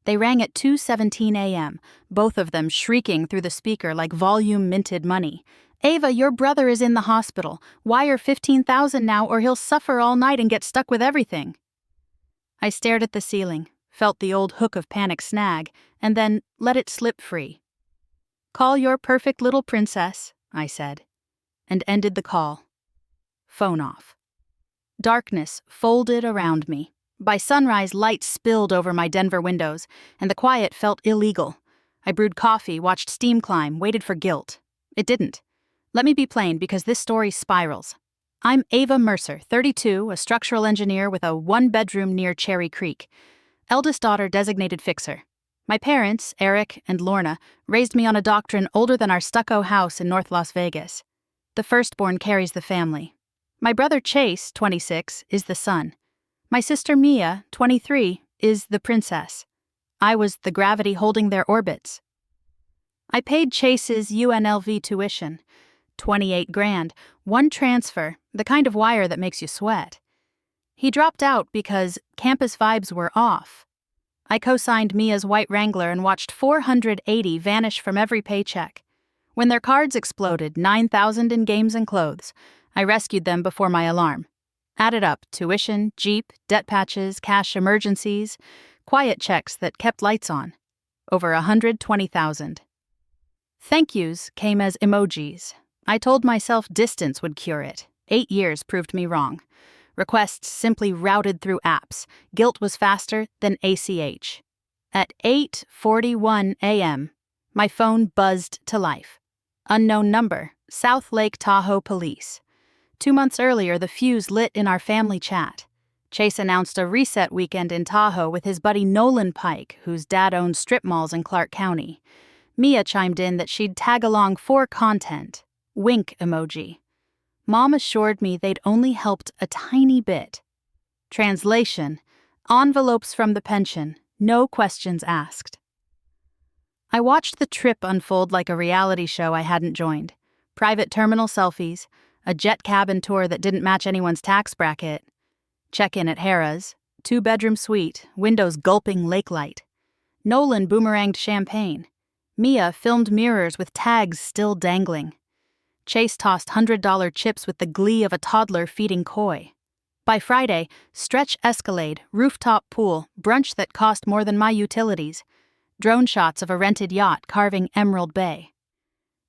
They rang at 2:17 a.m., both of them shrieking through the speaker like volume minted money. "Ava, your brother is in the hospital. Wire 15,000 now or he'll suffer all night and get stuck with everything." I stared at the ceiling, felt the old hook of panic snag, and then let it slip free. "Call your perfect little princess," I said, and ended the call. Phone off. Darkness folded around me. By sunrise, light spilled over my Denver windows, and the quiet felt illegal. I brewed coffee, watched steam climb, waited for guilt. It didn't. Let me be plain, because this story spirals. I'm Ava Mercer, 32, a structural engineer with a one-bedroom near Cherry Creek. Eldest daughter, designated fixer. My parents, Eric and Lorna, raised me on a doctrine older than our stucco house in North Las Vegas. The firstborn carries the family. My brother Chase, 26, is the son. My sister Mia, 23, is the princess. I was the gravity holding their orbits. I paid Chase's UNLV tuition, 28 grand, one transfer, the kind of wire that makes you sweat. He dropped out because campus vibes were off. I co-signed Mia's white Wrangler and watched 480 vanish from every paycheck. When their cards exploded, 9,000 in games and clothes, I rescued them before my alarm. Added up tuition, Jeep, debt patches, cash emergencies, quiet checks that kept lights on. Over 120,000. Thank yous came as emojis. I told myself distance would cure it. 8 years proved me wrong. Requests simply routed through apps. Guilt was faster than ACH. At 8:41 a.m., my phone buzzed to life. Unknown number, South Lake Tahoe Police. 2 months earlier, the fuse lit in our family chat. Chase announced a reset weekend in Tahoe with his buddy Nolan Pike, whose dad owned strip malls in Clark County. Mia chimed in that she'd tag along for content. Wink emoji. Mom assured me they'd only helped a tiny bit. Translation: envelopes from the pension, no questions asked. I watched the trip unfold like a reality show I hadn't joined. Private terminal selfies, a jet cabin tour that didn't match anyone's tax bracket, check-in at Harrah's, 2-bedroom suite, windows gulping lake light. Nolan boomeranged champagne. Mia filmed mirrors with tags still dangling. Chase tossed $100 chips with the glee of a toddler feeding koi. By Friday, stretch Escalade, rooftop pool, brunch that cost more than my utilities, drone shots of a rented yacht carving Emerald Bay.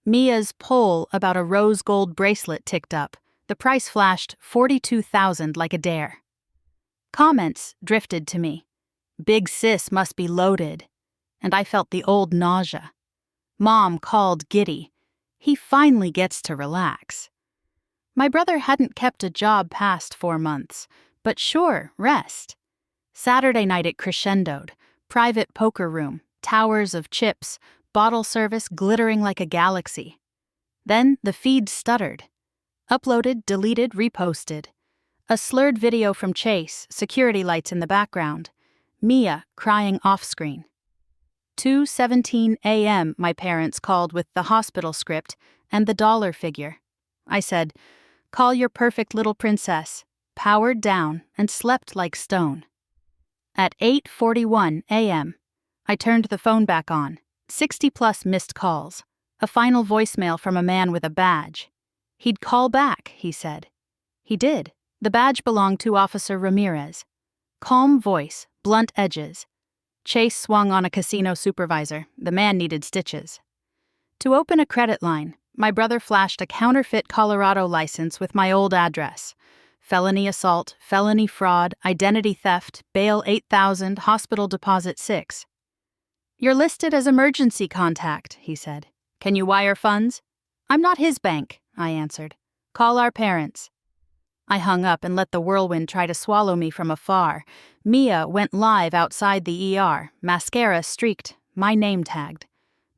Mia's poll about a rose gold bracelet ticked up. The price flashed $42,000 like a dare. Comments drifted to me. Big sis must be loaded. And I felt the old nausea. Mom called giddy. He finally gets to relax. My brother hadn't kept a job past 4 months, but sure, rest. Saturday night it crescendoed. Private poker room, towers of chips, bottle service glittering like a galaxy. Then the feed stuttered. Uploaded, deleted, reposted. A slurred video from Chase, security lights in the background. Mia crying off-screen. 2:17 a.m. my parents called with the hospital script and the dollar figure. I said, "Call your perfect little princess," powered down and slept like stone. At 8:41 a.m., I turned the phone back on. 60-plus missed calls. A final voicemail from a man with a badge. He'd call back, he said. He did. The badge belonged to Officer Ramirez. Calm voice, blunt edges. Chase swung on a casino supervisor. The man needed stitches. To open a credit line, my brother flashed a counterfeit Colorado license with my old address. Felony assault, felony fraud, identity theft, bail 8,000, hospital deposit 6. "You're listed as emergency contact," he said. "Can you wire funds?" "I'm not his bank," I answered. "Call our parents." I hung up and let the whirlwind try to swallow me from afar. Mia went live outside the ER, mascara streaked, my name tagged.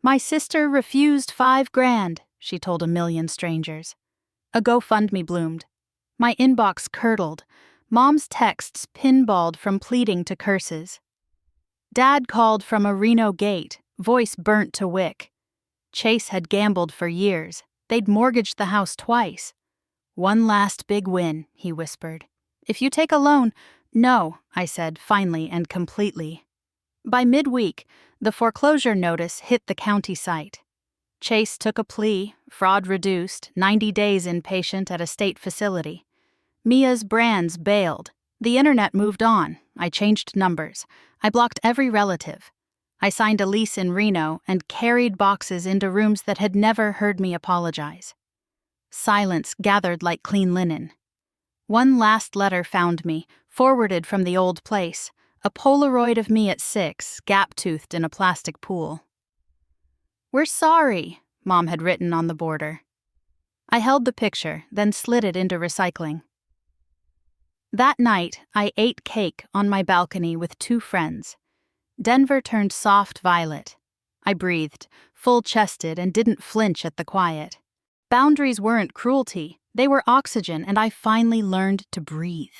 "My sister refused 5 grand, she told a million strangers. A GoFundMe bloomed. My inbox curdled. Mom's texts pinballed from pleading to curses. Dad called from a Reno gate, voice burnt to wick. Chase had gambled for years. They'd mortgaged the house twice. "One last big win," he whispered. "If you take a loan—" "No," I said finally and completely. By midweek, the foreclosure notice hit the county site. Chase took a plea, fraud reduced, 90 days inpatient at a state facility. Mia's brands bailed. The internet moved on. I changed numbers. I blocked every relative. I signed a lease in Reno and carried boxes into rooms that had never heard me apologize. Silence gathered like clean linen. One last letter found me, forwarded from the old place, a Polaroid of me at 6, gap-toothed in a plastic pool. "We're sorry," Mom had written on the border. I held the picture, then slid it into recycling. That night, I ate cake on my balcony with 2 friends. Denver turned soft violet. I breathed, full-chested, and didn't flinch at the quiet. Boundaries weren't cruelty, they were oxygen, and I finally learned to breathe.